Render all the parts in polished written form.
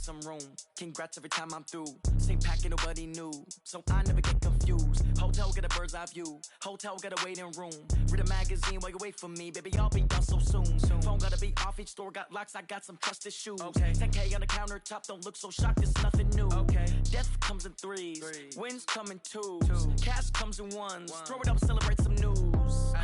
some room. Congrats every time I'm through. Same packet, nobody knew, so I never get confused. Hotel got a bird's eye view. Hotel got a waiting room. Read a magazine while you wait for me, baby. I'll be done so soon. Phone gotta be off. Each store got locks. I got some trusted shoes. 10K on the countertop. Don't look so shocked. It's nothing new. Death comes in threes. Wins come in twos. Cash comes in ones. Throw it up, celebrate some news.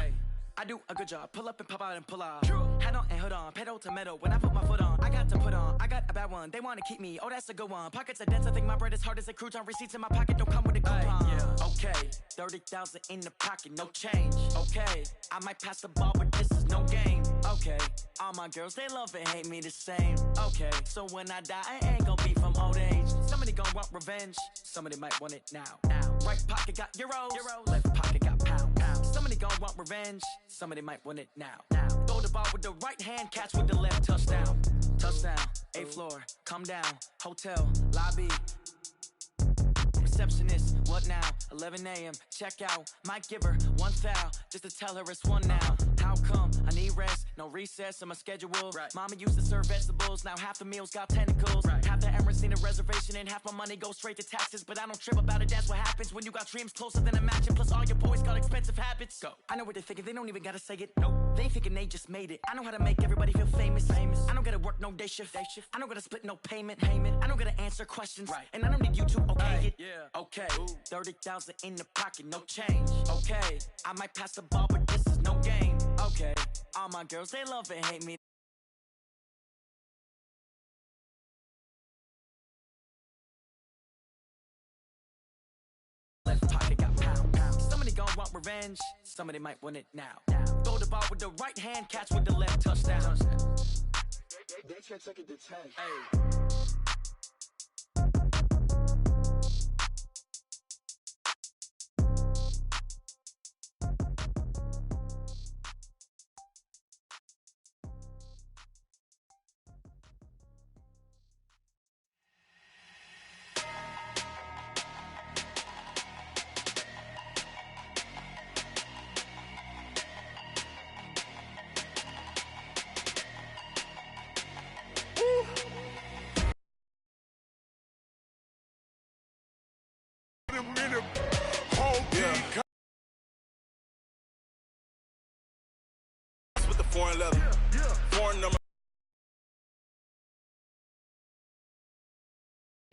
I do a good job, pull up and pop out and pull off. Hat on and hood on, pedal to metal. When I put my foot on, I got to put on. I got a bad one, they wanna keep me. Oh, that's a good one. Pockets are dense, I think my bread is hard as a crouton. Receipts in my pocket don't come with a coupon. Okay, 30,000 in the pocket, no change. Okay, I might pass the ball, but this is no game. Okay, all my girls, they love and hate me the same. Okay, so when I die, I ain't gon' be from old age. Somebody gon' want revenge, somebody might want it now. Right pocket got euros, left pocket got pounds. Somebody gon' want revenge, somebody might want it now. Throw the ball with the right hand, catch with the left, touchdown. Touchdown, 8th floor, come down, hotel, lobby. Receptionist, what now? 11 a.m., check out. Might give her one foul, just to tell her it's one now. How come? I need rest, no recess in my schedule. Mama used to serve vegetables, now half the meals got tentacles. Half the Emirates need a reservation and half my money goes straight to taxes. But I don't trip about it, that's what happens when you got dreams closer than a match. And plus all your boys got expensive habits. Go. I know what they're thinking, they don't even gotta say it. Nope. They ain't thinking they just made it. I know how to make everybody feel famous. I don't gotta work no day shift. I don't gotta split no payment. I don't gotta answer questions. And I don't need you to okay it. Okay, 30,000 in the pocket, no change. Okay, I might pass the ball, but this is no game. Okay, all my girls, they love and hate me. Left pocket got pound. Somebody gon' want revenge, somebody might want it now. Throw the ball with the right hand, catch with the left, touchdown. They can't take it to 10. Hey. With the foreign leather, foreign number.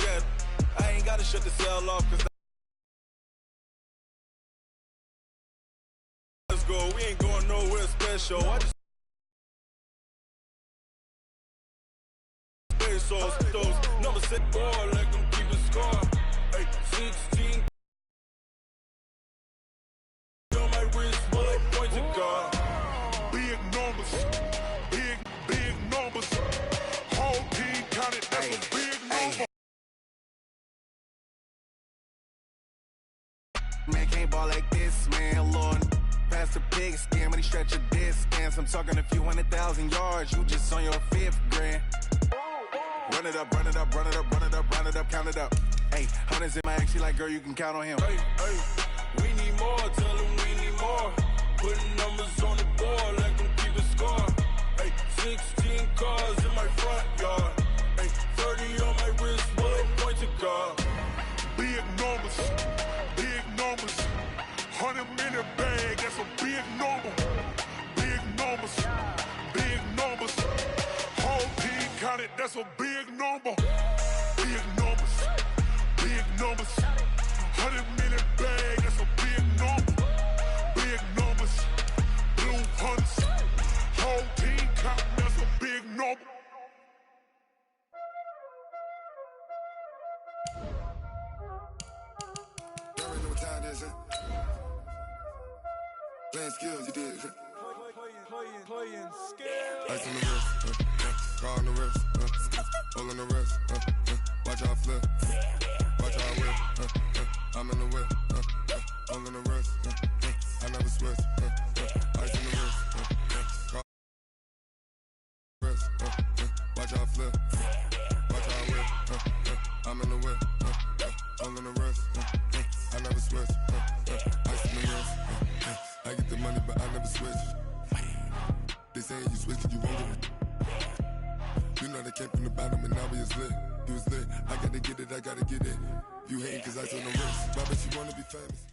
Yeah, I ain't gotta shut the cell off, cause let's go, we ain't going nowhere special. I just pesos, those numbers set ball, like them keep a score. Hey, 16 on my wrist, bullet points of God. Big numbers. Whole team counted, that's a big number. Man, can't ball like this, man, Lord. Pass the pig skin, when he stretch your distance. I'm talking a few 100,000 yards, you just on your 5th grand. Run it up, count it up. Hey, hundreds in my act, she like, girl, you can count on him. Hey, we need more, tell them we need more. Putting numbers on the board, like them keep a score. Hey, 16 cars in my front yard. Hey, 30 on my wrist, bullet point to God. Big numbers. 100 minute bag, that's a big number. Big numbers. Whole team counted, that's a big number. Big numbers. 100 minute bag, that's a big number. Big numbers. Blue hunts. Whole team counting, that's a big number. You already know what time it is, huh? Playing skills, you did. Playing skills. Ice on the wrist, car on the wrist, hole on the wrist, watch how I flip, watch how I whip, I'm in the whip, hole on the wrist, I never switch, ice on the wrist, car on the wrist, watch how I flip, watch how I whip, I'm in the whip, hole on the wrist, I never switch, ice on the wrist, I get the money but I never switch. They saying you switch cause you won't get it. You know they came from the bottom and now we is lit. You was to get it, I gotta get it. You hating cause I took no risks. But I bet you wanna be famous.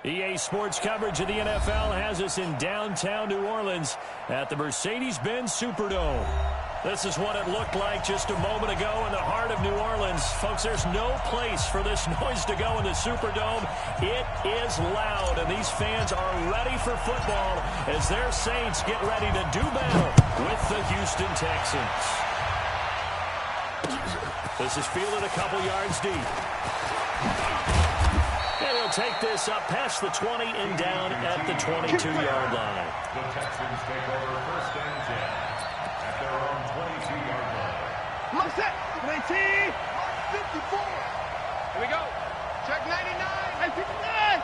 EA Sports coverage of the NFL has us in downtown New Orleans at the Mercedes-Benz Superdome. This is what it looked like just a moment ago in the heart of New Orleans. Folks, there's no place for this noise to go in the Superdome. It is loud, and these fans are ready for football as their Saints get ready to do battle with the Houston Texans. This is fielded a couple yards deep. And he'll take this up past the 20 and down at the 22-yard line. The Texans take over first and 10 at their own 22-yard line. Look set. 19. 54. Here we go. Check 99. 59.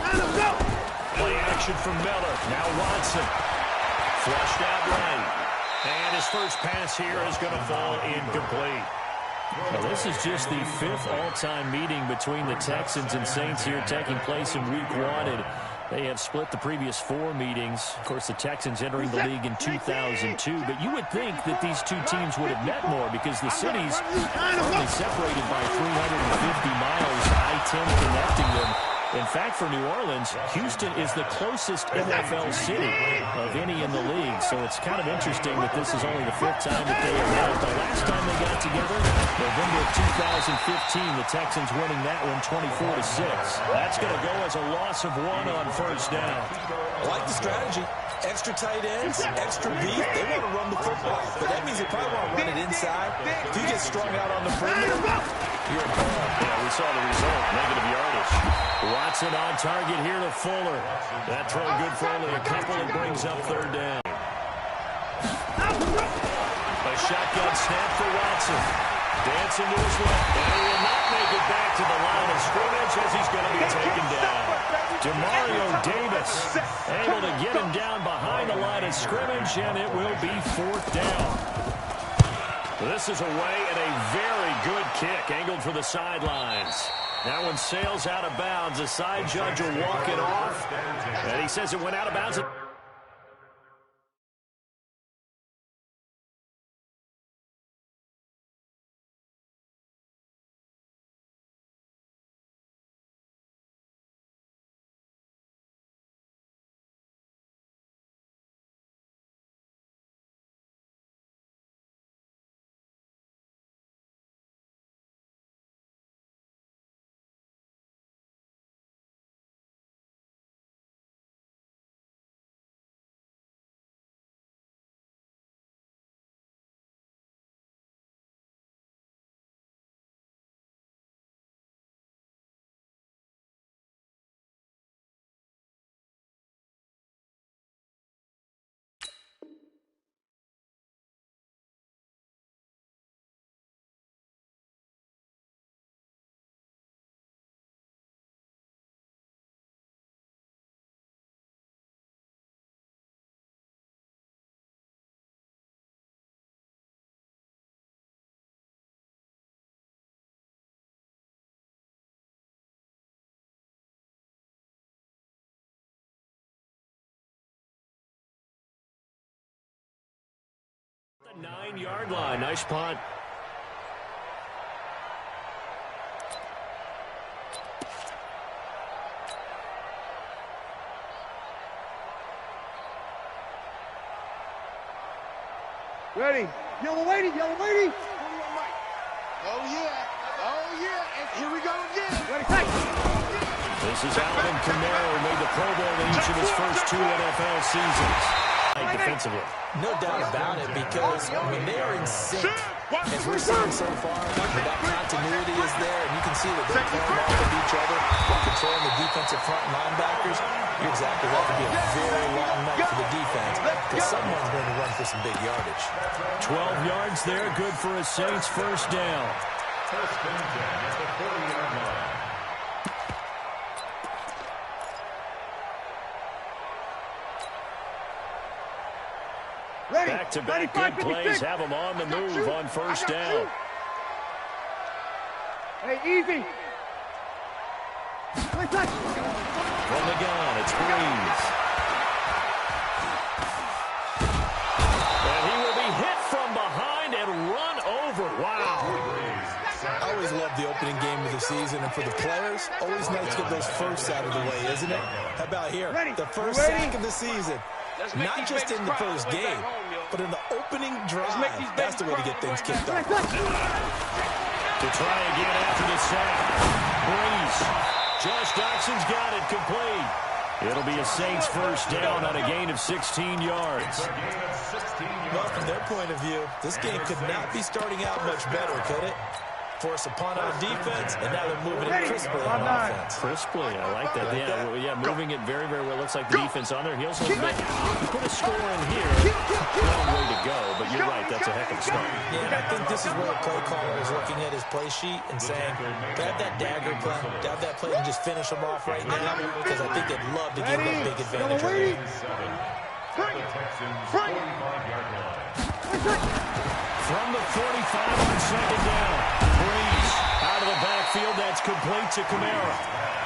Let him go. Play action from Miller. Now Watson. Flushed out right. And his first pass here is going to fall incomplete. Now, this is just the 5th all-time meeting between the Texans and Saints here taking place in Week 1. And they have split the previous 4 meetings. Of course, the Texans entering the league in 2002. But you would think that these two teams would have met more because the cities are only separated by 350 miles, I-10 connecting them. In fact, for New Orleans, Houston is the closest NFL city of any in the league. So it's kind of interesting that this is only the 5th time that they have met. The last time they got together, November of 2015, the Texans winning that one 24-6. That's going to go as a loss of 1 on first down. I like the strategy. Extra tight ends, extra beef. They want to run the football, but that means they probably want to run it inside. If you get strung out on the perimeter, you're a ball. Yeah, we saw the result, negative yardage. Watson on target here to Fuller. That throw good for only a couple and brings up third down. A shotgun snap for Watson. Dancing to his left. And he will not make it back to the line of scrimmage as he's going to be taken down. Demario Davis able to get him down behind the line of scrimmage, and it will be 4th down. This is away and a very good kick angled for the sidelines. That one sails out of bounds. The side judge will walk it off, and he says it went out of bounds. The 9-yard line. Nice punt. Ready. Yellow lady, yellow lady. Oh, yeah. Oh, yeah. And here we go again. Ready, take. This is Alvin Kamara, who made the Pro Bowl in each of his first 2 NFL seasons. Defensively. No doubt about it, because when they are in sync, as we're seeing so far, that continuity is there, and you can see that they're playing off of each other while controlling the defensive front linebackers. You're exactly right. It could be a very long night for the defense, because someone's going to run for some big yardage. 12 yards there, good for a Saints first down. First and 10 at the 40-yard line. Back-to-back good plays have them on the move on first down. Hey, easy. From the gun, it's Breeze. And he will be hit from behind season, and for the players, always nice to get those firsts out of the way, isn't it? How about here? The first sack of the season. Not just in the first game, but in the opening drive. That's the way to get things kicked off. To try again after the sack. Breeze. Josh Doxson's got it complete. It'll be a Saints first down on a gain of 16 yards. Well, from their point of view, this game could not be starting out much better, could it? Force a punt on defense, and now they're moving it crisply on offense. Crisply, I like that. Yeah, moving it very, very well. Looks like the defense on there. He'll put a score in here. Long way to go, but you're right. That's a heck of a start. Yeah, and I think this is where the play caller is looking at his play sheet and saying, grab that dagger play, grab that play and just finish them off right now, because I think they'd love to give that big advantage right here. From the 45 on second down. Breeze out of the backfield. That's complete to Kamara.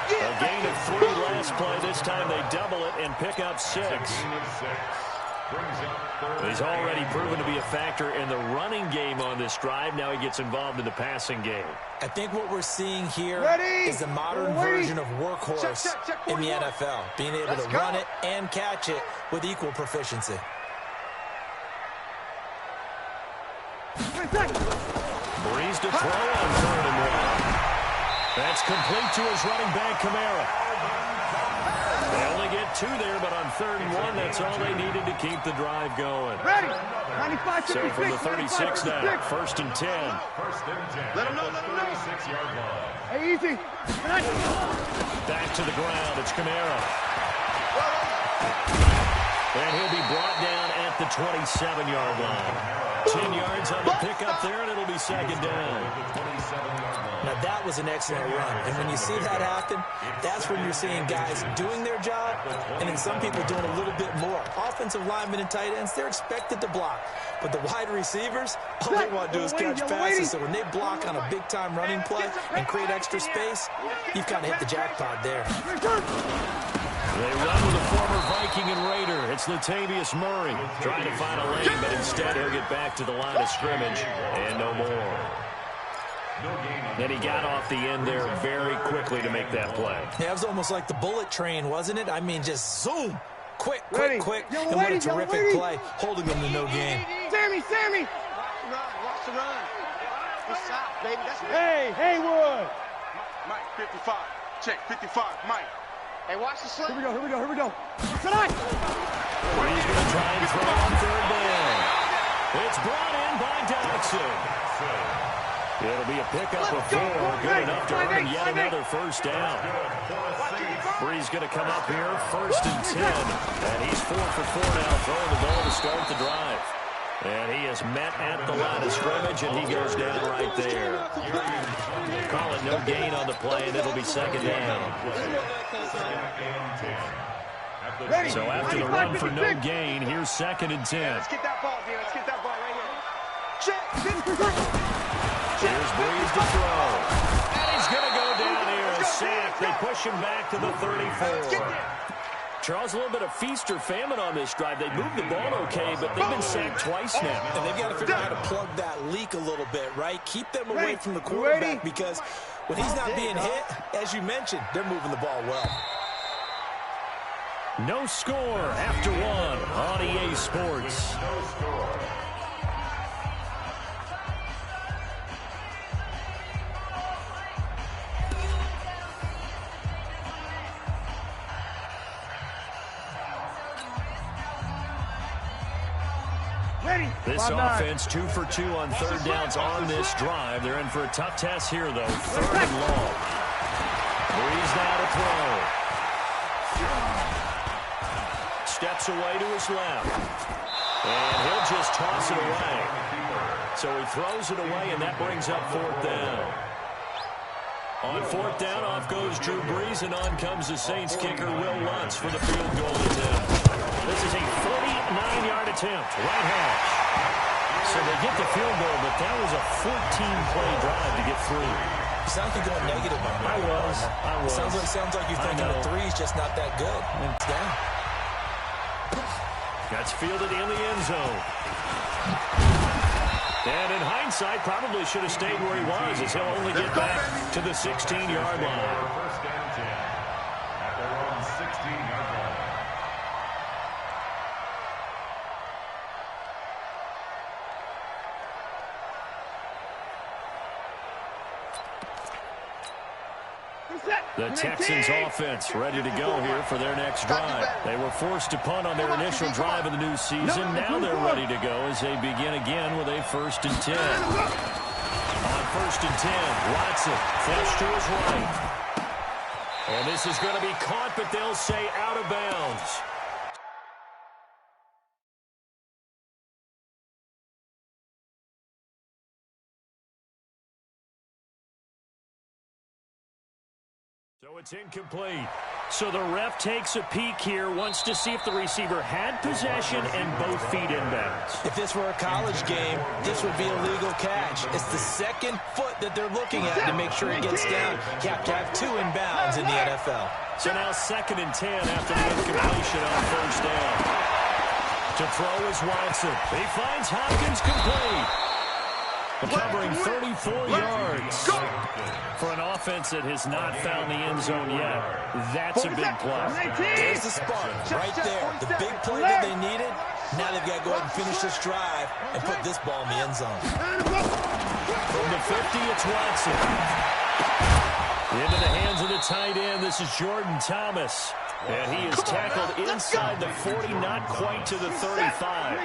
A gain of 3 last play. This time they double it and pick up 6. He's already proven to be a factor in the running game on this drive. Now he gets involved in the passing game. I think what we're seeing here is the modern version of workhorse in the NFL. Being able to run it and catch it with equal proficiency. Breeze to throw on 3rd and 1. That's complete to his running back, Kamara. They only get 2 there, but on 3rd and 1, that's all they needed to keep the drive going. So from the 36 now, 1st and 10. Let him know, let him know. 36-yard line. Hey, easy. Back to the ground, it's Kamara. And he'll be brought down at the 27-yard line. 10 yards on the pickup there, and it'll be 2nd down. Now, that was an excellent run. And when you see that happen, that's when you're seeing guys doing their job and then some people doing a little bit more. Offensive linemen and tight ends, they're expected to block. But the wide receivers, all they want to do is catch passes. So when they block on a big-time running play and create extra space, you've kind of hit the jackpot there. They run with a former Viking and Raider. It's Latavius Murray trying to find a lane, but instead he'll get back to the line of scrimmage and no more. And he got off the end there very quickly to make that play. Yeah, it was almost like the bullet train, wasn't it? I mean, just zoom. Quick. And what a terrific play, holding them to no gain. Sammy! Watch the run. What's up, baby? That's hey, Haywood! Mike, 55. Check, 55, Mike. Hey, watch the slip. Here we go. Tonight! He's going to try and throw on 3rd down. It's brought in by Doxson. It'll be a pickup of 4. Good enough to earn yet another first down. Breeze going to come up here, 1st and 10. And he's 4 for 4 now, throwing the ball to start the drive. And he is met at the line of scrimmage, and he goes down right there. Call it no gain on the play, and it'll be 2nd down. So after the run for no gain, here's 2nd and 10. Let's get that ball, dude. Let's get that ball right here. Here's Breeze to throw. And he's going to go down here, a sack. They push him back to the 34. Charles, a little bit of feast or famine on this drive. They moved the ball okay, but they've been sacked twice now. And they've got to figure out how to plug that leak a little bit, right? Keep them away from the quarterback because when he's not being hit, as you mentioned, they're moving the ball well. No score after 1 on EA Sports. No score. This offense 2 for 2 on 3rd downs on this drive. They're in for a tough test here, though. 3rd and long. Breeze now to throw. Steps away to his left. And he'll just toss it away. So he throws it away, and that brings up 4th down. On 4th down, off goes Drew Brees, and on comes the Saints kicker, Will Lutz, for the field goal attempt. This is a 49-yard attempt, right hash. So they get the field goal, but that was a 14-play drive to get through. You sound like you're going negative on that. I was. Sounds like you're thinking the 3's just not that good. It's down. That's fielded in the end zone. And in hindsight, probably should have stayed where he was, as he'll only get back to the 16-yard line. First down 10 at their own 16-yard line. The Texans offense ready to go here for their next drive. They were forced to punt on their initial drive of the new season. Now they're ready to go as they begin again with a 1st and 10. On 1st and 10, Watson flushed to his right. And this is going to be caught, but they'll say out of bounds. So it's incomplete. So the ref takes a peek here, wants to see if the receiver had possession and both feet inbounds. If this were a college game, this would be a legal catch. It's the second foot that they're looking at to make sure it gets down. You have to have 2 inbounds in the NFL. So now 2nd and 10 after the incompletion on 1st down. To throw is Watson. He finds Hopkins complete. Covering 34 yards for an offense that has not found the end zone yet. That's a big play. There's the spark right there. The big play that they needed. Now they've got to go ahead and finish this drive and put this ball in the end zone. From the 50, it's Watson. Into the hands of the tight end. This is Jordan Thomas. And he is tackled inside the 40, not quite to the 35.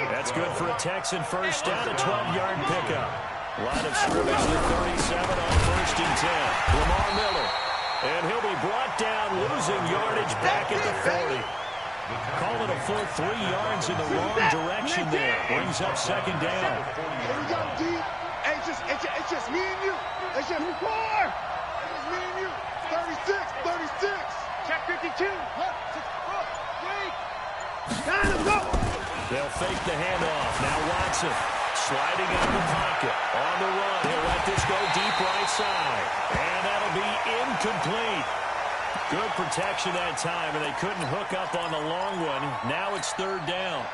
That's good for a Texan first down, a 12-yard pickup. Line of scrimmage, the 37 on 1st and 10. Lamar Miller. And he'll be brought down, losing yardage back at the 40. Call it a full 3 yards in the wrong direction there. Brings up 2nd down. Here we go, D. Hey, it's just me and you. It's just 4. It's just me and you. 36, 36. Check 52. They'll fake the handoff. Now Watson sliding out of the pocket. On the run. He'll let this go deep right side. And that'll be incomplete. Good protection that time, and they couldn't hook up on the long one. Now it's 3rd down.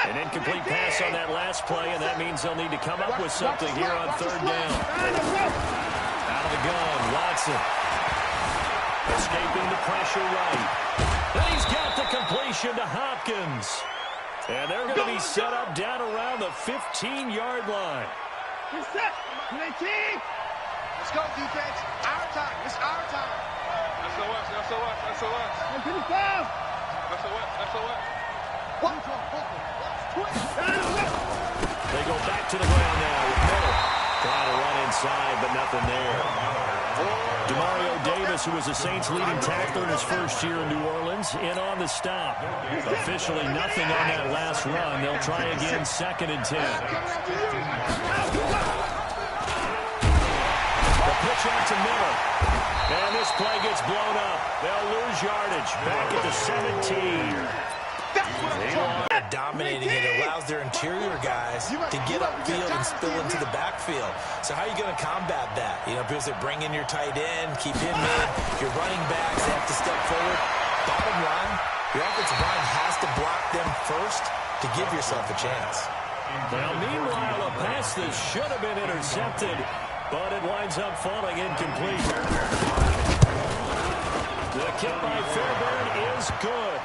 An incomplete pass on that last play, and that means they'll need to come up with something here on 3rd down. Out of the gun, Watson. Escaping the pressure right. And he's got the completion to Hopkins. And they're going to be set up down around the 15-yard line. Let's go, defense. Our time. It's our time. SOS. They go back to the ground now with Miller. Trying to run inside, but nothing there. Demario Davis, who was the Saints' leading tackler in his first year in New Orleans, in on the stop. Officially nothing on that last run. They'll try again 2nd and 10. The pitch out to Miller. And this play gets blown up. They'll lose yardage. Back at the 17. They're dominating it. It allows their interior guys to get upfield and spill into the backfield. So how are you going to combat that? You know, because they bring in your tight end, keep him in. Your running backs have to step forward. Bottom line, your offensive line has to block them first to give yourself a chance. Now, meanwhile, a pass that should have been intercepted, but it winds up falling incomplete. The kick by Fairbairn is good.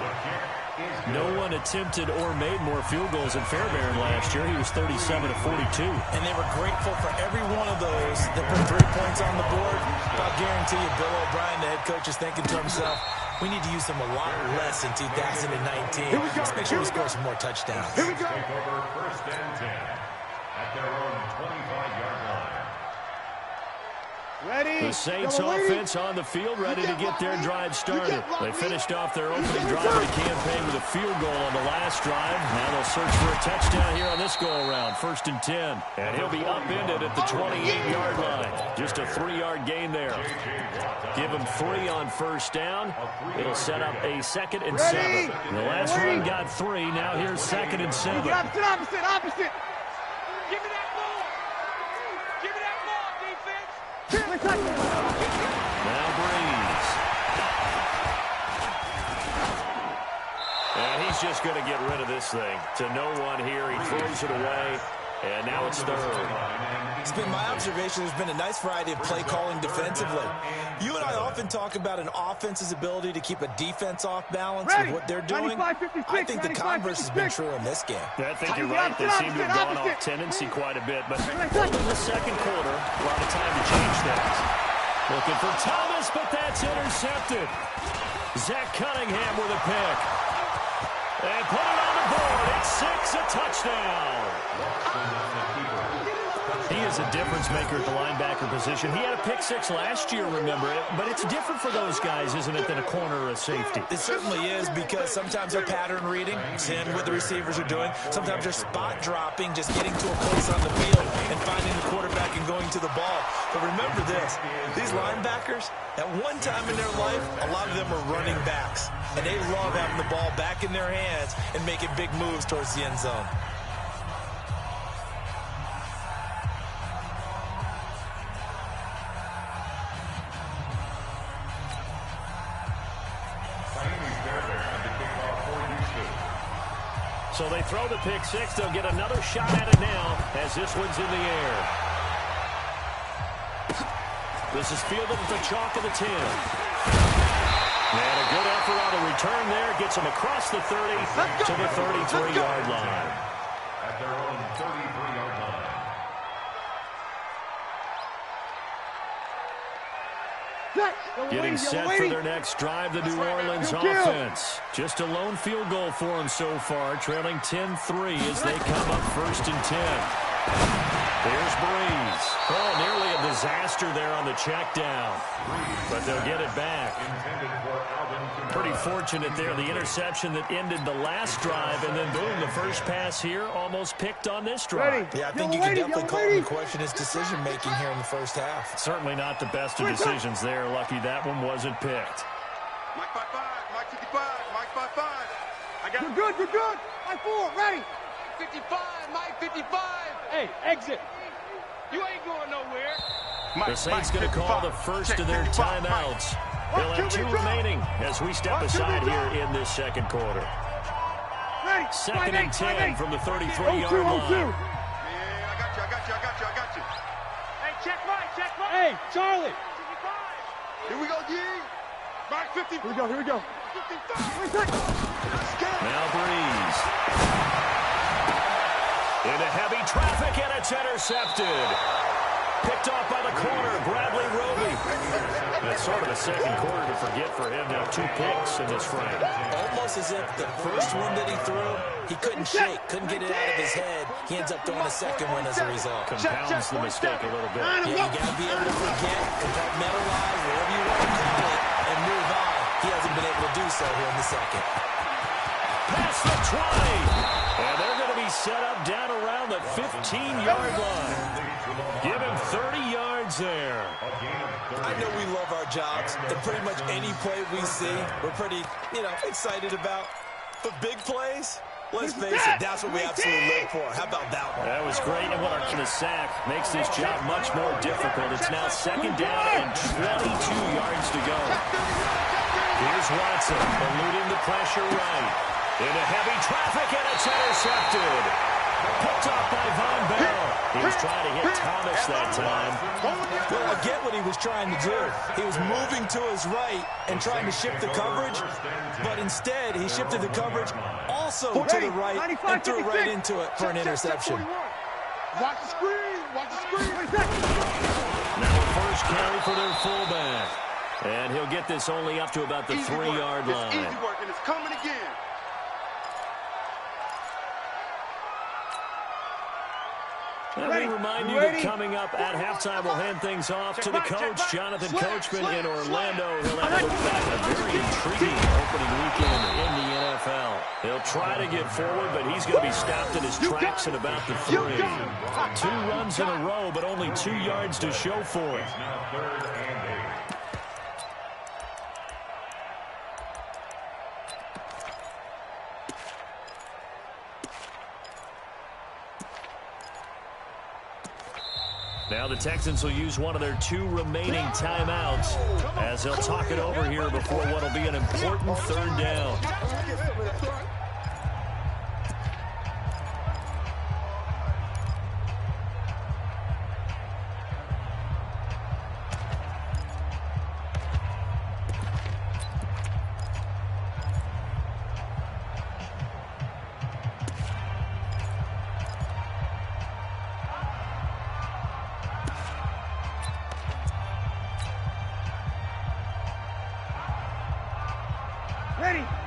No one attempted or made more field goals than Fairbairn last year. He was 37 of 42. And they were grateful for every one of those that put 3 points on the board. I'll guarantee you Bill O'Brien, the head coach, is thinking to himself, we need to use them a lot less in 2019. Let's make sure we score some more touchdowns. Here we go. Take over 1st and 10 at their own 25-yard line. The Saints offense on the field, ready to get their drive started. They finished off their opening drive of the campaign with a field goal on the last drive. Now they'll search for a touchdown here on this go-around. 1st and 10. And he'll be upended at the 28-yard line. Just a 3-yard gain there. Give him 3 on 1st down. It'll set up a 2nd and 7. The last run got 3. Now here's 2nd and 7. Opposite. Give me that ball. Give me that ball, defense. Now Breeze. And he's just going to get rid of this thing. To no one here. He throws it away. And now it's third. It's been my observation there's been a nice variety of play calling defensively. You and I often talk about an offense's ability to keep a defense off balance with what they're doing. I think the converse has been true in this game. Yeah, I think you're right. They seem to have gone off tendency quite a bit. But in the second quarter, a lot of time to change things. Looking for Thomas, but that's intercepted. Zach Cunningham with a pick. And put it on the board. It's 6, a touchdown. He is a difference maker at the linebacker position. He had a pick 6 last year, remember it. But it's different for those guys, isn't it, than a corner or a safety? It certainly is, because sometimes they're pattern reading, seeing what the receivers are doing. Sometimes they're spot dropping, just getting to a place on the field and finding the quarterback and going to the ball. But remember this, these linebackers, at one time in their life, a lot of them are running backs. And they love having the ball back in their hands and making big moves towards the end zone. So they throw the pick 6. They'll get another shot at it now as this one's in the air. This is fielded at the chalk of the 10. And a good effort on the return there. Gets him across the 30 to the 33-yard line. At their own 33-yard line. Getting set for their next drive, the New Orleans offense. Just a lone field goal for them so far, trailing 10-3 as they come up 1st and 10. There's Breeze. Oh, nearly a disaster there on the check down. But they'll get it back. Pretty fortunate there, the interception that ended the last drive, and then boom, the first pass here almost picked on this drive. Yeah, I think you can definitely call into question his decision-making here in the first half. Certainly not the best of decisions there. Lucky that one wasn't picked. Mike 5-5, Mike 55, Mike 5-5. I got. You're good, you're good. Mike 4, ready. 55, Mike 55. Hey, exit. You ain't going nowhere. The Saints going to call the first of their timeouts. They'll have 2 remaining as we step aside here in this second quarter. 2nd and 10 from the 33-yard line. Yeah, I got you. Hey, check Mike. Hey, Charlie. 55. Here we go, G. Mike 50. Here we go. 55. Now Breeze. Into heavy traffic, and it's intercepted. Picked off by the corner, Bradley Roby. It's sort of a second quarter to forget for him. Now 2 picks in this frame. Almost as if the first one that he threw, he couldn't shake, couldn't get it out of his head. He ends up throwing a second one as a result. Compounds the mistake a little bit. Yeah, you got to be able to forget, compartmentalize, whatever you want to call it, and move on. He hasn't been able to do so here in the second. Past the 20. And they're going to be set up down around the 15-yard line. Give him 30 yards there. I know we love our jobs, and pretty much any play we see, we're pretty, excited about. But big plays, let's face it, that's what we absolutely live for. How about that one? That was great, and what a sack makes this job much more difficult. It's now 2nd down and 22 yards to go. Here's Watson, eluding the pressure right. Into heavy traffic, and it's intercepted. Picked off by Von Bell. He was trying to hit Thomas that time. Well, I get what he was trying to do. He was moving to his right and trying to shift the coverage, but instead he shifted the coverage also to the right and threw right into it for an interception. Watch the screen. Now a first carry for their fullback. And he'll get this only up to about the 3-yard line. It's easy work, and it's coming again. Let me remind you that coming up at halftime, we'll hand things off to the coach, Jonathan Coachman in Orlando. He'll have a look back at a very intriguing opening weekend in the NFL. He'll try to get forward, but he's going to be stopped in his tracks at about the 3. 2 runs in a row, but only 2 yards to show for it. Now 3rd and 8. Now the Texans will use one of their 2 remaining timeouts as they'll talk it over here before what will be an important 3rd down.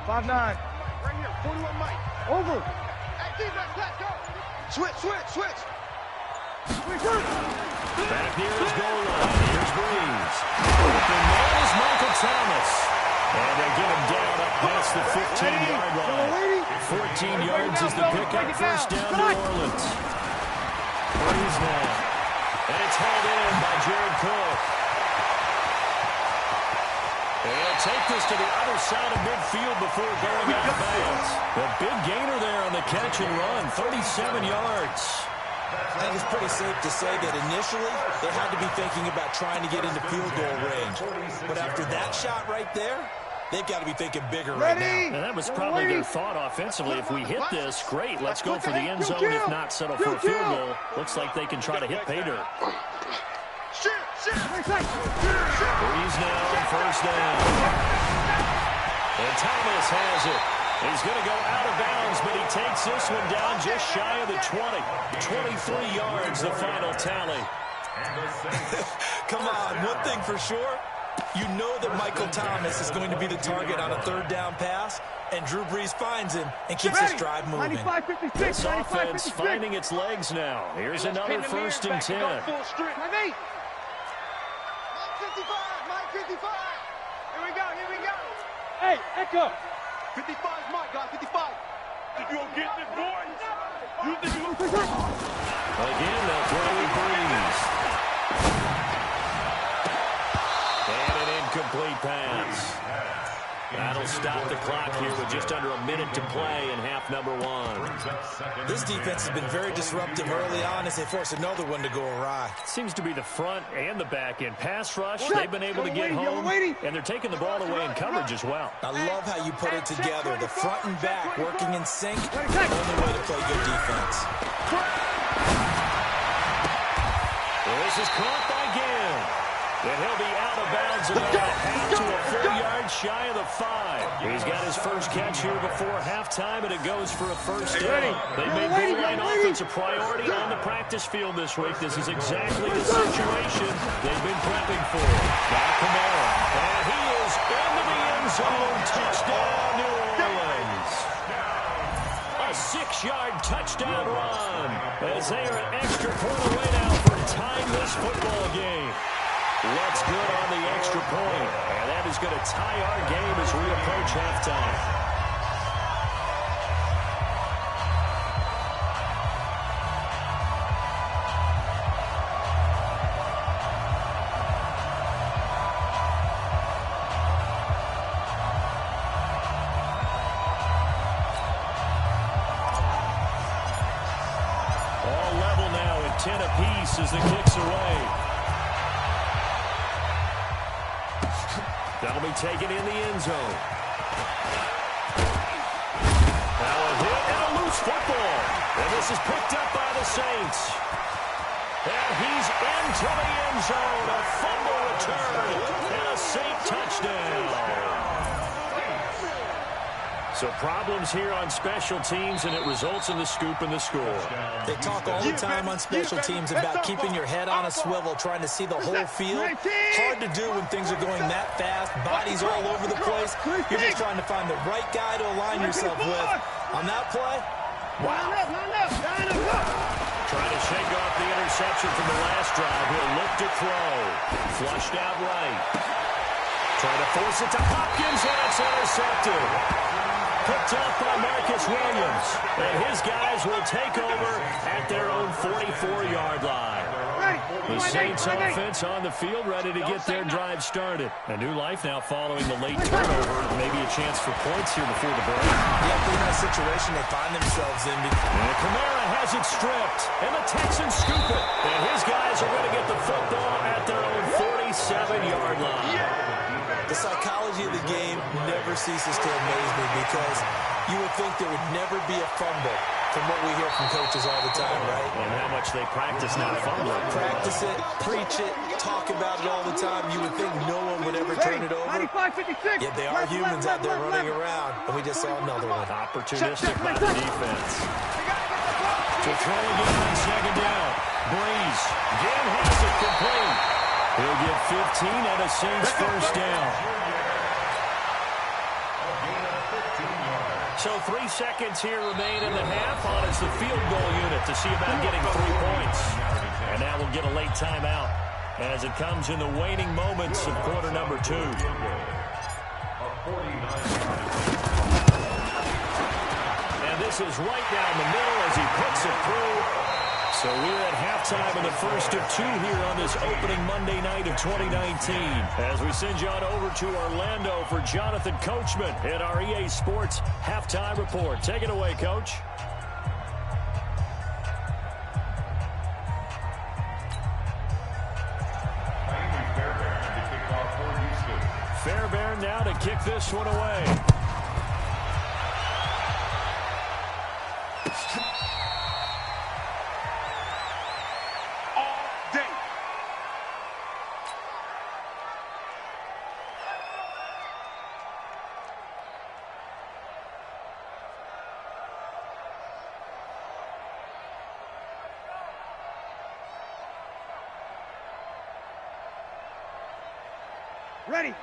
5'9". Right here, 41 Mike. Over. Hey, defense, let's go. Switch. Back near his goal line. Here's Breeze. The man is Michael Thomas. And they get him down up past the 15-yard line. 14 yards is the pickup. First down New Orleans. Breeze now. And it's held in by Jared Cook. They'll take this to the other side of midfield before going out of bounds. The big gainer there on the catch and run, 37 yards. I think it's pretty safe to say that initially they had to be thinking about trying to get into field goal range. But after that shot right there, they've got to be thinking bigger right now. And that was probably their thought offensively. If we hit this, great. Let's go for the end zone. If not, settle for a field goal. Looks like they can try to hit pay dirt. Breeze now on first down. And Thomas has it. He's going to go out of bounds, but he takes this one down just shy of the 20. 23 yards, the final tally. Come on, one thing for sure. You know that Michael Thomas is going to be the target on a third down pass, and Drew Brees finds him and keeps his drive moving. This offense finding its legs now. Here's another 1st and 10. Mike 55. Here we go. Hey, Echo. 55 is Mike, guys, 55. Think you gonna get this, boy? You think you gonna... Again, they'll throw with Breeze. And an incomplete pass. That'll stop the clock here with just under a minute to play in half number 1. This defense has been very disruptive early on as they force another one to go awry. Seems to be the front and the back end. Pass rush, they've been able to get home, and they're taking the ball away in coverage as well. I love how you put it together. The front and back working in sync, the only way to play good defense. This is caught by Gill. And he'll be out of bounds about a half to a 4 yard shy of the 5. He's got his first catch here before halftime, and it goes for a first down. They made goal line offense a priority on the practice field this week. This is exactly the situation they've been prepping for. Got Kamara, and he is into the end zone. Touchdown, New Orleans. A 6-yard touchdown run as they are an extra point away now from tying this football game. Looks good on the extra point, and that is going to tie our game as we approach halftime. All level now at 10 apiece as the kick's away. That'll be taken in the end zone. Now a hit and a loose football. And this is picked up by the Saints. And he's into the end zone. A fumble return and a Saint touchdown. So problems here on special teams, and it results in the scoop and the score. They talk all the time on special teams about keeping your head on a swivel, trying to see the whole field. Hard to do when things are going that fast, bodies all over the place. You're just trying to find the right guy to align yourself with. On that play, wow. Trying to shake off the interception from the last drive. He'll look to throw. Flushed out right. Trying to force it to Hopkins, and it's intercepted. Picked up by Marcus Williams. And his guys will take over at their own 44-yard line. The Saints offense on the field, ready to get their drive started. A new life now following the late turnover. Maybe a chance for points here before the break. Yeah, they're in a situation they find themselves in. And Kamara has it stripped. And the Texans scoop it. And his guys are going to get the football at their own 47-yard line. The psychology of the game never ceases to amaze me because you would think there would never be a fumble from what we hear from coaches all the time, right? And how much they practice not fumbling. Practice it, preach it, talk about it all the time. You would think no one would ever turn it over. Yet they are humans out there running around, and we just saw another one. Opportunistic by the defense. To throw again on second down. Breeze again has it complete. He'll get 15 and a Saints first down. So 3 seconds here remain in the half on it's the field goal unit to see about getting 3 points. And now we'll get a late timeout as it comes in the waning moments of quarter number 2. And this is right down the middle as he puts it through. So we're at halftime in the first of 2 here on this opening Monday night of 2019. As we send you on over to Orlando for Jonathan Coachman in our EA Sports Halftime Report. Take it away, Coach. Fairbairn now to kick this one away.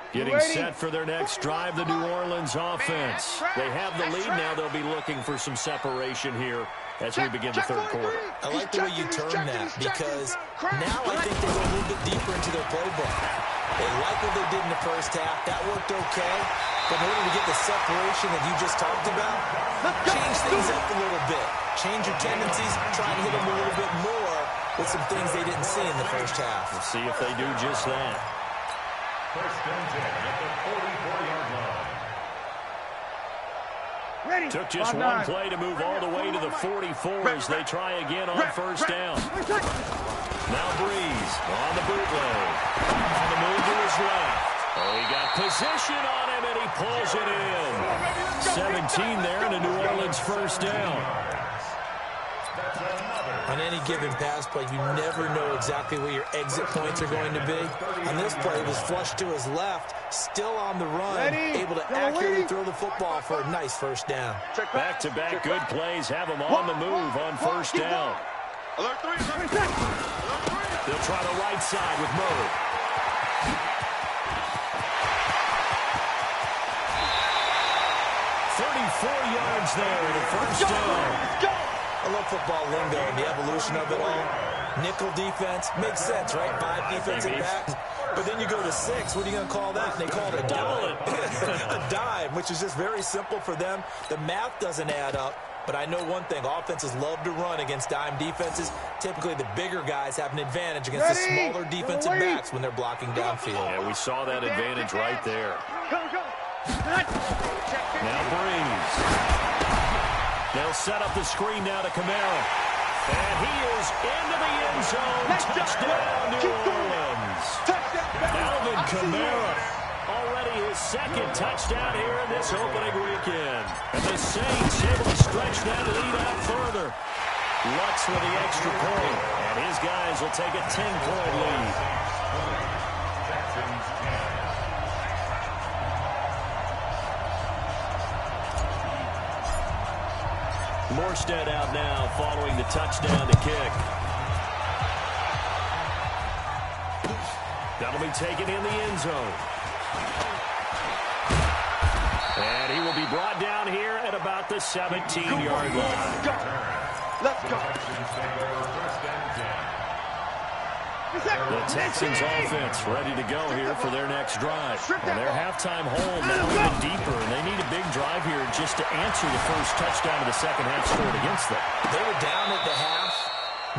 Getting set for their next drive, the New Orleans offense. They have the lead now. They'll be looking for some separation here as we begin the third quarter. I like the way you turn that because now I think they go a little bit deeper into their playbook. They like what they did in the first half. That worked okay. But in order to get the separation that you just talked about, change things up a little bit. Change your tendencies. Try and hit them a little bit more with some things they didn't see in the first half. We'll see if they do just that. First and 10 at the 44-yard line. Took just one play to move all the way to the 44 as they try again on first down. Now Breeze on the bootleg. On the move to his left. Oh, he got position on him, and he pulls it in. 17 there, and a New Orleans first down. On any given pass play, you never know exactly where your exit points are going to be. On this play, it was flushed to his left, still on the run, able to accurately throw the football for a nice first down. Back-to-back good plays have him on the move on first down. Alert 3. They'll try the right side with Murray. Yards there in a first down. I love football lingo and the evolution of it all. Nickel defense makes sense, right? 5 defensive backs. But then you go to 6. What are you going to call that? And they call it a dime. A dime, which is just very simple for them. The math doesn't add up. But I know one thing. Offenses love to run against dime defenses. Typically, the bigger guys have an advantage against the smaller defensive backs when they're blocking downfield. Yeah, we saw that advantage right there. Now Breeze. They'll set up the screen now to Kamara. And he is into the end zone. Touchdown, New Orleans. Alvin Kamara. Already his second touchdown here in this opening weekend. And the Saints able to stretch that lead out further. Lutz with the extra point. And his guys will take a 10-point lead. Morstead out now following the touchdown to kick. That'll be taken in the end zone. And he will be brought down here at about the 17-yard line. Let's go. The Texans offense ready to go here for their next drive. And their halftime hole now even deeper, and they need a big drive here just to answer the first touchdown of the second half scored against them. They were down at the half.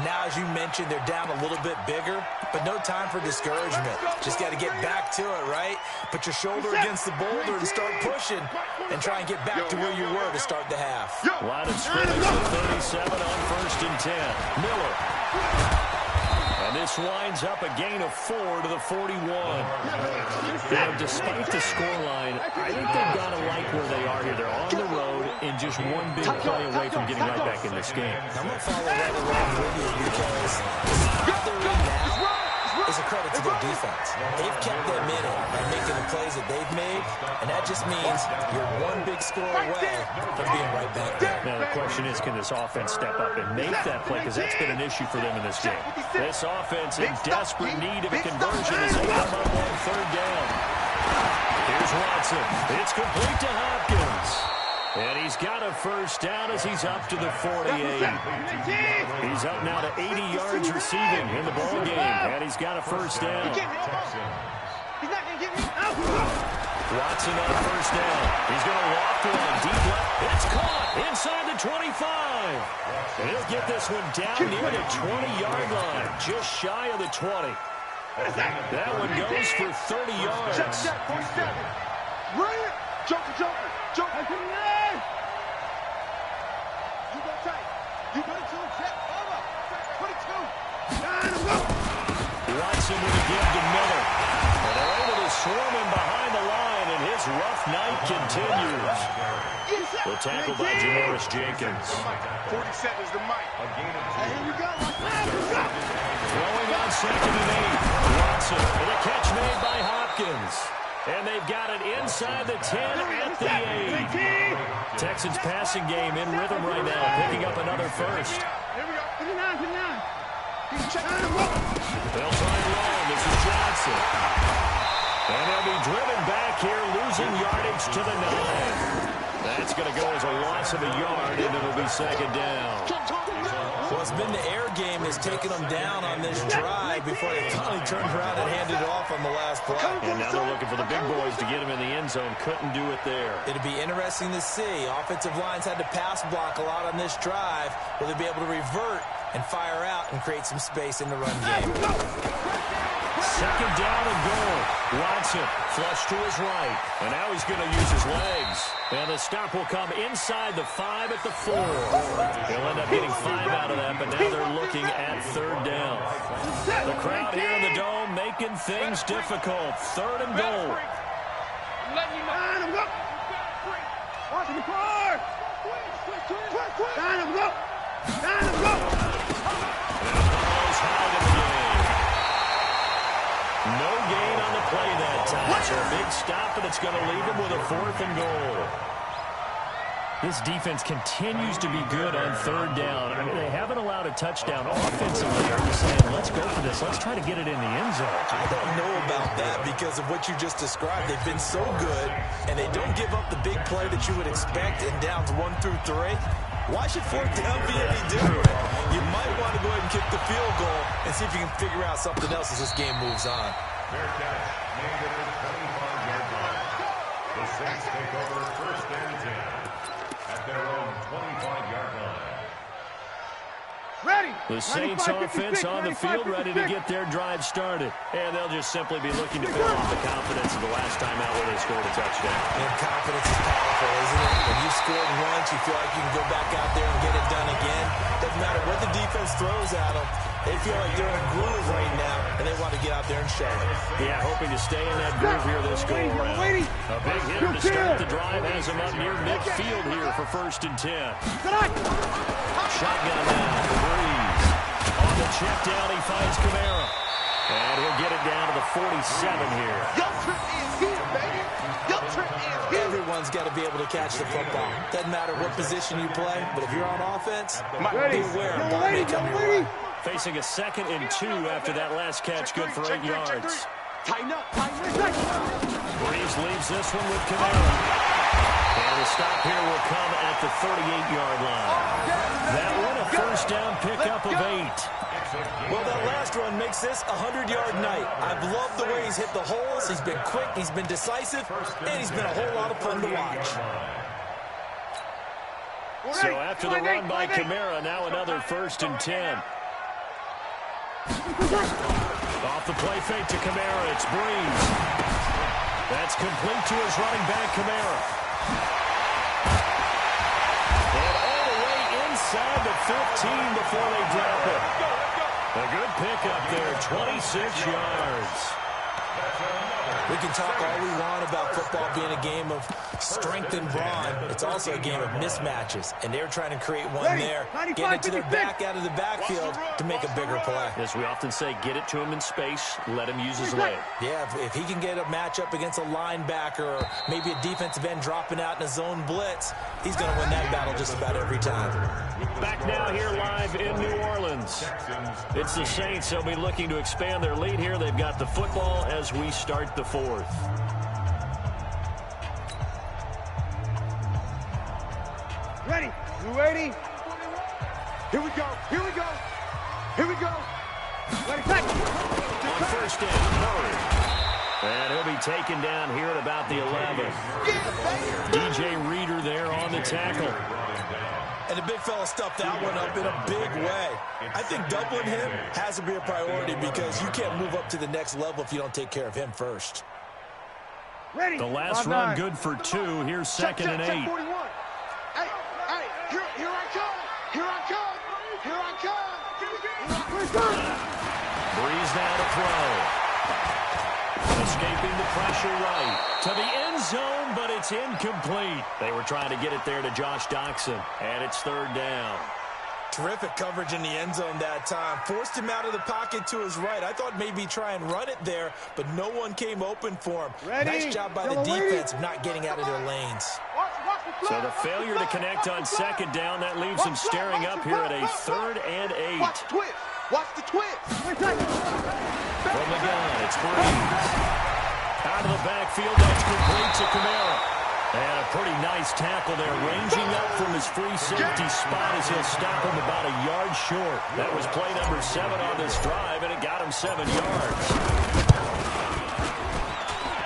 Now, as you mentioned, they're down a little bit bigger, but no time for discouragement. Just got to get back to it, right? Put your shoulder against the boulder and start pushing and try and get back to where you were to start the half. Line of scrimmage at 37 on first and 10. Miller. And this winds up a gain of 4 to the 41. Now, despite the scoreline, I think they've got to like where they are here. They're on the road and just one big play away from getting right back in this game. I'm going to follow right along with you because what they're in now is a credit to their defense. They've kept them in it by making the plays that they've made, and that just means you're one big score away from being right back there. Now, the question is, can this offense step up and make that play? Because that's been an issue for them in this game. This offense in desperate need of a conversion as they come up on third down. Here's Watson. It's complete to Hopkins. And he's got a first down as he's up to the 48. He's up now to 80 yards receiving in the ball game, and he's got a first down. He's not going to get me. Watson on first down. He's going to loft one deep left. It's caught inside the 25. And he'll get this one down near the 20-yard line, just shy of the 20. That one goes for 30 yards. Check, 47. Run it. Joker. You go tight. You go to check. Over. 22. Watson with a give to Miller. And they're able to swarm him behind the line, and his rough night continues. The tackle by Janoris Jenkins. 47 is the mic. Here we go. Throwing on 2nd and 8. Watson with a catch made by Hopkins. And they've got it inside the 10 at the 8. Texans passing game in rhythm right now, picking up another first. Here we go. They'll try and roll. This is Johnson. And they'll be driven back here, losing yardage to the 9. That's going to go as a loss of a yard, and it'll be 2nd down. Well, it's been the air game that's taken them down on this drive before they finally turned around and handed it off on the last play. And now they're looking for the big boys to get him in the end zone. Couldn't do it there. It'll be interesting to see. Offensive lines had to pass block a lot on this drive. Will they be able to revert and fire out and create some space in the run game? 2nd down and goal. Watson flush to his right. And now he's going to use his legs. And the stop will come inside the 5 at the 4. He'll end up getting 5 out of that, but now they're looking at 3rd down. The crowd here in the Dome making things difficult. 3rd and goal. Let me know. Watch the car. Go. No gain on the play that time. So a big stop, and it's going to leave him with a 4th and goal. This defense continues to be good on 3rd down. I mean, they haven't allowed a touchdown offensively. They're just saying, let's go for this. Let's try to get it in the end zone. I don't know about that because of what you just described. They've been so good, and they don't give up the big play that you would expect in downs 1 through 3. Why should 4th down be any different? You might want to go ahead and kick the field goal and see if you can figure out something else as this game moves on. Fair catch, made at the 25-yard line. The Saints take over 1st and 10 at their own 25-yard line. Ready. The Saints offense on the field, ready to get their drive started. And they'll just simply be looking to build off the confidence of the last time out where they scored a touchdown. And confidence is powerful, isn't it? When you've scored once, you feel like you can go back out there and get it done again. Doesn't matter what the defense throws at them. They feel like they're in a groove right now, and they want to get out there and show it. Yeah, hoping to stay in that groove here this go-around. A big hitter to start the drive has him up near midfield here for 1st and 10. Shotgun now for Breeze. On the check down, he finds Kamara. And he'll get it down to the 47 here. Your trip is here, baby. Your trip is here. Everyone's got to be able to catch the football. Doesn't matter what position you play, but if you're on offense, be aware of ball may come your way. Facing a 2nd and 2 after that last catch, good for 8 yards. Tighten up. Breeze leaves this one with Kamara. And the stop here will come at the 38-yard line. That one a 1st down pickup of 8. Well, that last run makes this a 100-yard night. I've loved the way he's hit the holes. He's been quick, he's been decisive, and he's been a whole lot of fun to watch. So after the run by Kamara, now another 1st and 10. Off the play fake to Kamara, it's Breeze. That's complete to his running back, Kamara. And all the way inside the 15 before they drop it. A good pickup there, 26 yards. We can talk all we want about football being a game of strength and brawn. It's also a game of mismatches, and they're trying to create one there, getting it to their back out of the backfield to make a bigger play. As we often say, get it to him in space, let him use his leg. Yeah, if he can get a matchup against a linebacker or maybe a defensive end dropping out in a zone blitz, he's going to win that battle just about every time. Back now here live in New Orleans. It's the Saints. They'll be looking to expand their lead here. They've got the football as we start the 4th. Ready? Here we go. Here we go. Here we go. Ready, back. On first down, Murray. And he'll be taken down here at about the 11. DJ Reader there on the tackle. And the big fella stuffed that one up in a big way. I think doubling him has to be a priority because you can't move up to the next level if you don't take care of him first. Ready. The last run good for 2. Here's second and 8. Check 41. Hey, here I come. Here I come. Here I come. Breeze now to throw. Escaping the pressure right to the end zone, but it's incomplete. They were trying to get it there to Josh Doxson, and it's third down. Terrific coverage in the end zone that time. Forced him out of the pocket to his right. I thought maybe try and run it there, but no one came open for him. Ready. Nice job by the defense of not getting out of their lanes. So the failure to connect on second down, that leaves them staring up here at a 3rd and 8. Watch the twist. Watch the twist. From the gun, it's Breeze. Out of the backfield, that's complete to Kamara. And a pretty nice tackle there, ranging up from his free safety spot as he'll stop him about a yard short. That was play number 7 on this drive, and it got him 7 yards.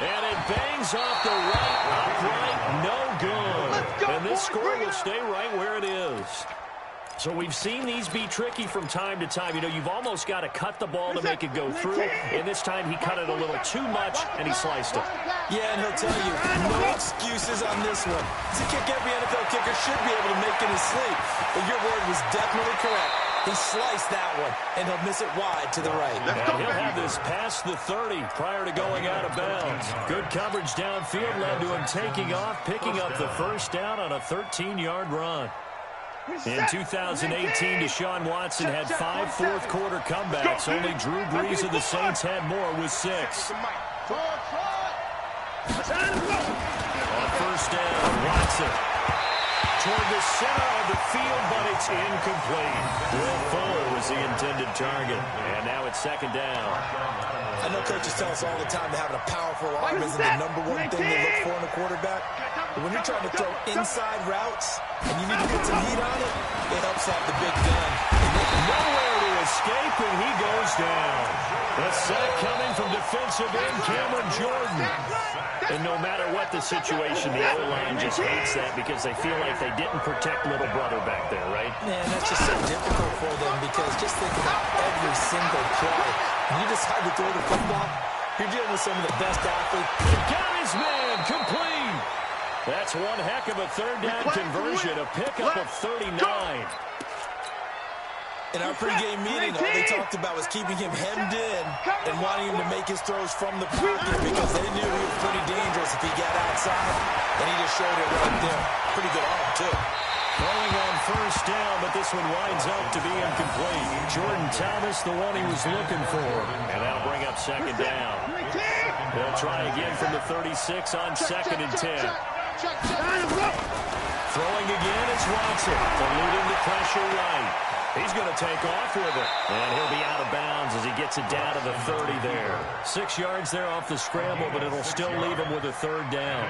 And it bangs off the right upright, no good. And this score will stay right where it is. So we've seen these be tricky from time to time. You know, you've almost got to cut the ball to make it go through. And this time he cut it a little too much, and he sliced it. Yeah, and he'll tell you, no excuses on this one. It's a kick every NFL kicker should be able to make in his sleep. But your word was definitely correct. He sliced that one, and he'll miss it wide to the right. And he'll have this past the 30 prior to going out of bounds. Good coverage downfield led to him taking off, picking up the first down on a 13-yard run. In 2018, Deshaun Watson had 5 fourth-quarter comebacks. Only Drew Brees of the Saints had more with 6. On first down, Watson toward the center of the field, but it's incomplete. Will Fuller was the intended target, and now it's second down. I know coaches tell us all the time that having a powerful arm isn't the #1 thing they look for in a quarterback. But when you're trying to throw inside routes and you need to put some heat on it, it helps have the big gun. Nowhere to escape, and he goes down. The sack coming from defensive end Cameron Jordan. And no matter what the situation, the O-line just hates that because they feel like they didn't protect little brother back there, right? Man, that's just so difficult for them because just think about every single play. When you decide to throw the football, you're dealing with some of the best athletes. He got his man complete. That's one heck of a third down conversion, a pickup of 39. In our pregame meeting, all they talked about was keeping him hemmed in and wanting him to make his throws from the pocket because they knew he was pretty dangerous if he got outside, and he just showed it right there. Pretty good arm, too. Throwing on first down, but this one winds up to be incomplete. Jordan Thomas, the one he was looking for. And that'll bring up second down. They'll try again from the 36 on 2nd and 10. Throwing again, it's Watson. Eluding the pressure right. He's going to take off with it. And he'll be out of bounds as he gets it down to the 30 there. 6 yards there off the scramble, but it'll still leave him with a third down.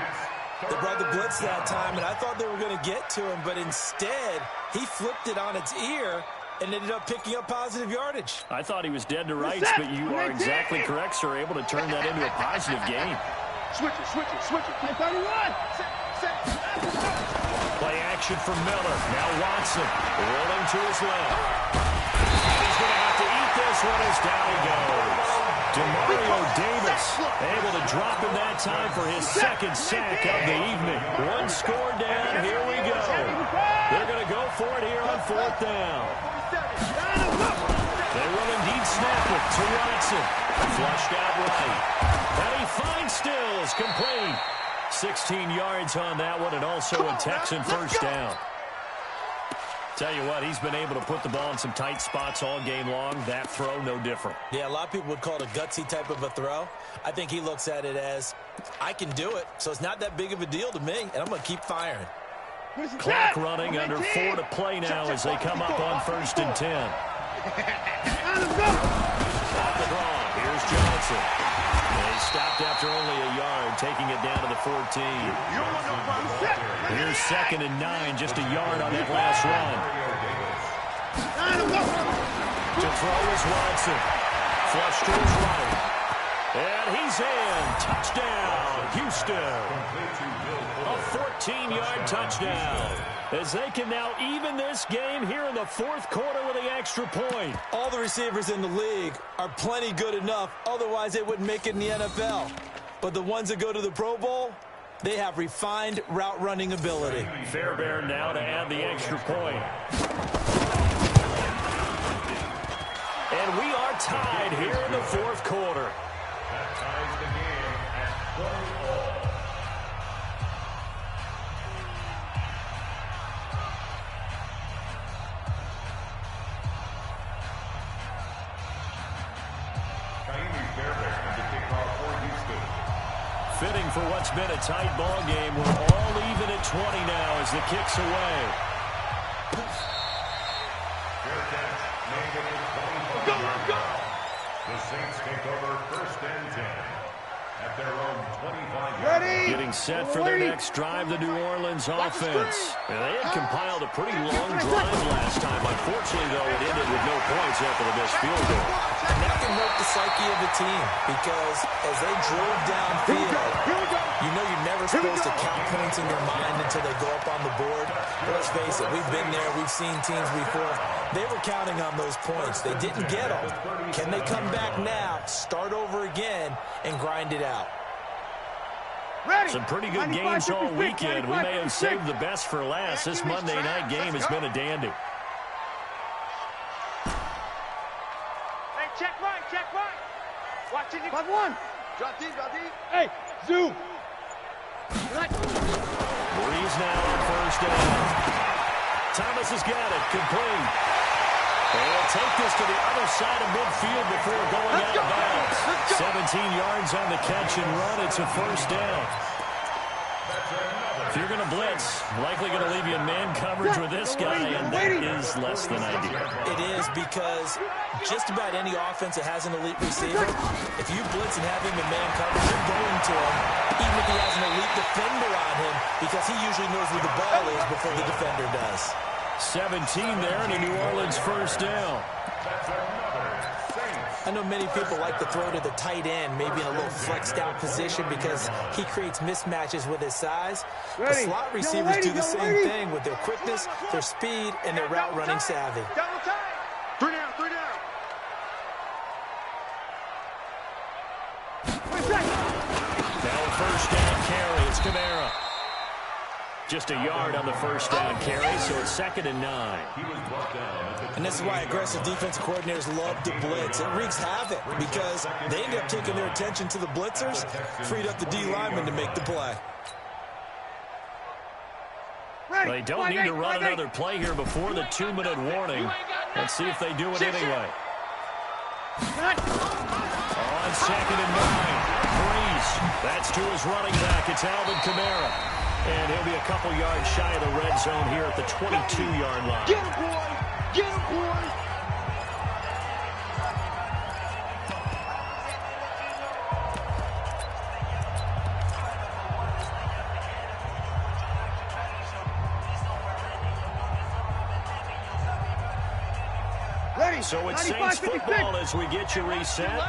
They brought the blitz that time, and I thought they were going to get to him, but instead, he flipped it on its ear and ended up picking up positive yardage. I thought he was dead to rights, but you are exactly correct, sir, able to turn that into a positive gain. Switch it. 31. Play action for Miller. Now Watson rolling to his left. He's going to have to eat this one as down he goes. Demario Davis able to drop him that time for his second sack of the evening. One score down. Here we go. They're going to go for it here on 4th down. They will indeed snap it to Watson. Flushed out right. And he finds Stills complete. 16 yards on that one, and also a Texan first down. Tell you what, he's been able to put the ball in some tight spots all game long. That throw, no different. Yeah, a lot of people would call it a gutsy type of a throw. I think he looks at it as, I can do it, so it's not that big of a deal to me, and I'm going to keep firing. Clock running, under 4 to play now as they come up on 1st and 10. Off the draw, here's Johnson. And he stopped after only a yard, taking it down to the 14. Here's 2nd and 9, just a yard on that last run. To throw is Watson. Flush to his right. And he's in. Touchdown, Houston. A 14-yard touchdown. As they can now even this game here in the 4th quarter with the extra point. All the receivers in the league are plenty good enough. Otherwise, they wouldn't make it in the NFL. But the ones that go to the Pro Bowl, they have refined route running ability. Fairbairn now to add the extra point. And we are tied here in the 4th quarter. That ties the game at 20-all. Fitting for what's been a tight ball game. We're all even at 20 now as the kick's away. Go! The Saints take over 1st and 10 at their own 25-yard line. Getting set for their next drive, the New Orleans offense. And they had compiled a pretty long drive last time. Unfortunately, though, it ended with no points after the missed field goal. And that can hurt the psyche of the team because as they drove downfield, you know you're never supposed to count points in your mind until they go up on the board. But let's face it, we've been there, we've seen teams before. They were counting on those points. They didn't get them. Can they come back now, start over again, and grind it out? Some pretty good games all weekend. We may have saved the best for last. This Monday night game has been a dandy. Hey, check right. Watch it. 5-1. Gentil. Hey, zoom. Breeze now on 1st down. Thomas has got it. Complete. They'll take this to the other side of midfield before going out of bounds. 17 yards on the catch and run. It's a 1st down. If you're going to blitz, likely going to leave you in man coverage with this guy, and that is less than ideal. It is because just about any offense that has an elite receiver, if you blitz and have him in man coverage, you're going to him, even if he has an elite defender on him, because he usually knows where the ball is before the defender does. 17 there and a New Orleans 1st down. I know many people like to throw to the tight end, maybe in a little flexed out position because he creates mismatches with his size. The slot receivers do the same thing with their quickness, their speed, and their route running savvy. Three down. Now a 1st down carry. It's Kamara. Just a yard on the 1st down carry, so it's 2nd and 9. And this is why aggressive defensive coordinators love to blitz. It wreaks havoc because they end up taking their attention to the blitzers, freed up the D lineman to make the play. They don't need to run another play here before the 2-minute warning. Let's see if they do it anyway. On 2nd and 9, Breeze. That's to his running back. It's Alvin Kamara. And he'll be a couple yards shy of the red zone here at the 22-yard line. Get him, boy! So it's Saints football as we get you reset.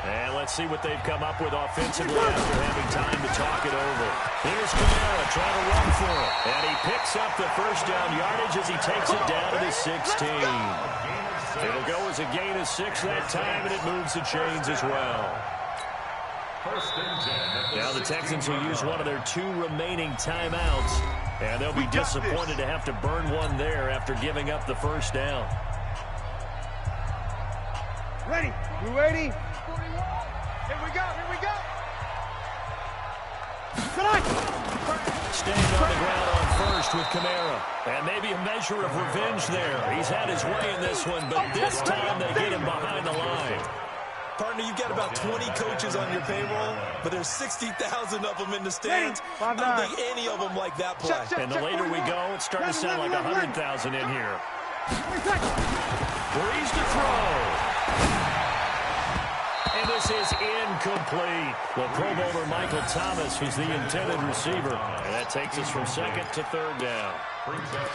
And let's see what they've come up with offensively after having time to talk it over. Here's Kamara trying to run for it. And he picks up the 1st down yardage as he takes it down to the 16. It'll go as a gain of 6 that time, and it moves the chains as well. Now the Texans will use one of their 2 remaining timeouts. And they'll be disappointed to have to burn one there after giving up the 1st down. Ready. You ready? Here we go. Staying on the ground on 1st with Kamara. And maybe a measure of revenge there. He's had his way in this one, but this time they get him behind the line. Partner, you've got about 20 coaches on your payroll, but there's 60,000 of them in the stands. I don't think any of them like that play. And the later we go, it's starting to sound like 100,000 in here. Breeze to throw. And this is incomplete. The Pro Bowler Michael Thomas was the intended receiver. And that takes us from second to third down.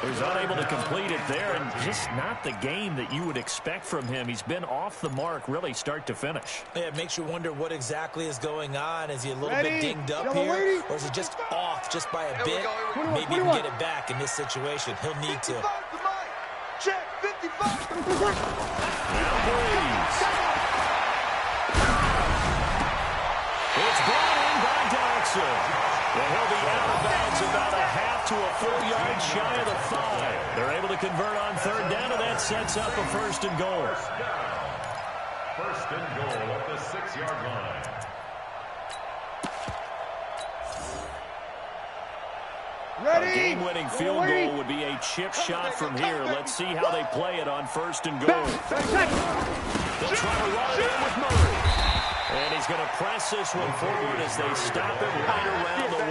He's unable to complete it there, and just not the game that you would expect from him. He's been off the mark really start to finish. Yeah, it makes you wonder what exactly is going on. Is he a little bit dinged up here, or is he just off just by a bit? Maybe he can get it back in this situation. He'll need to. Check, 55. Now Breeze. It's brought in by Dodson. Well, he'll be out of bounds about a half to a full yard shy of the 5. They're able to convert on third down, and that sets up a first and goal. First and goal at the 6-yard line. A game-winning field goal would be a chip shot from here. Let's see how they play it on first and goal. They'll try to run it in with Murray. And he's going to press this one forward as they stop it right around the 1.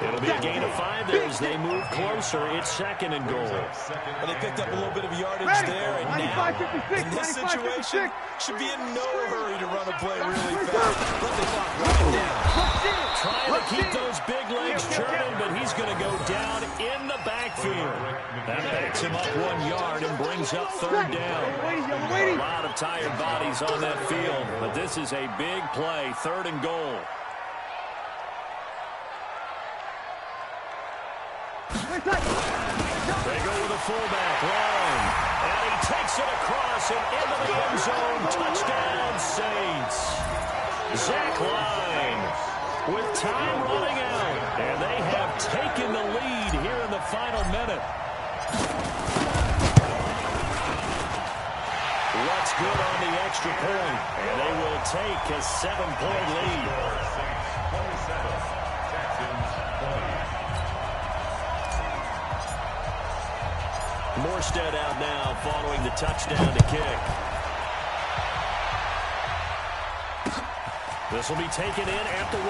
It'll be a gain of 5 there as they move closer. It's second and goal. Well, they picked up a little bit of yardage there, and now, in this situation, should be in no hurry to run a play really fast. Let the clock run down. Trying to keep those big legs churning, but he's going to go down in the backfield. That backs him up 1 yard and brings up third down. A lot of tired bodies on that field, but this is a big play, third and goal. They go with a fullback line, and he takes it across and into the end zone. Touchdown, Saints. Zach Line with time running out, and they have taken the lead here in the final minute. What's good on the extra point, and they will take a 7-point lead. 27, Texans 20. Morstead out now following the touchdown to kick. This will be taken in at the 1.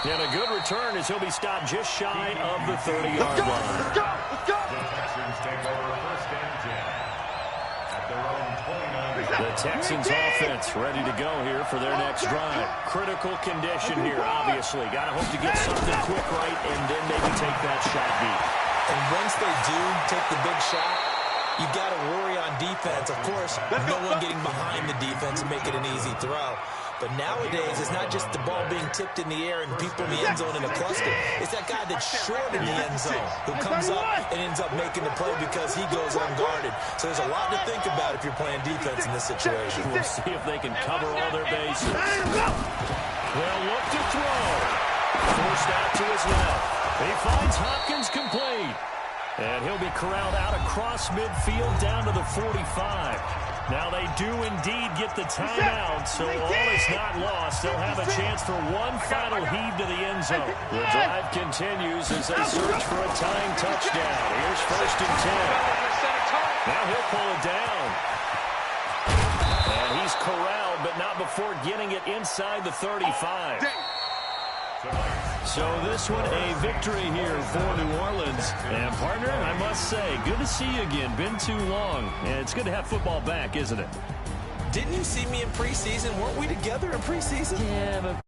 And a good return as he'll be stopped just shy of the 30-yard line. Let's go! The Texans take over first and 10 at their own 29. The Texans offense ready to go here for their next drive. Critical condition here, obviously. Got to hope to get something quick right and then maybe take that shot deep. And once they do take the big shot, you got to worry on defense. Of course, no one getting behind the defense and make it an easy throw. But nowadays, it's not just the ball being tipped in the air and people in the end zone in a cluster. It's that guy that's short in the end zone who comes up and ends up making the play because he goes unguarded. So there's a lot to think about if you're playing defense in this situation. We'll see if they can cover all their bases. They'll look to throw. Forced out to his left. He finds Hopkins complete. And he'll be corralled out across midfield down to the 45. Now they do indeed get the timeout, so all is not lost. They'll have a chance for one final heave to the end zone. The drive continues as they search for a tying touchdown. Here's first and 10. Now he'll pull it down. And he's corralled, but not before getting it inside the 35. So this one a victory here for New Orleans. And partner, I must say, good to see you again. Been too long. And it's good to have football back, isn't it? Didn't you see me in preseason? Weren't we together in preseason? Yeah, but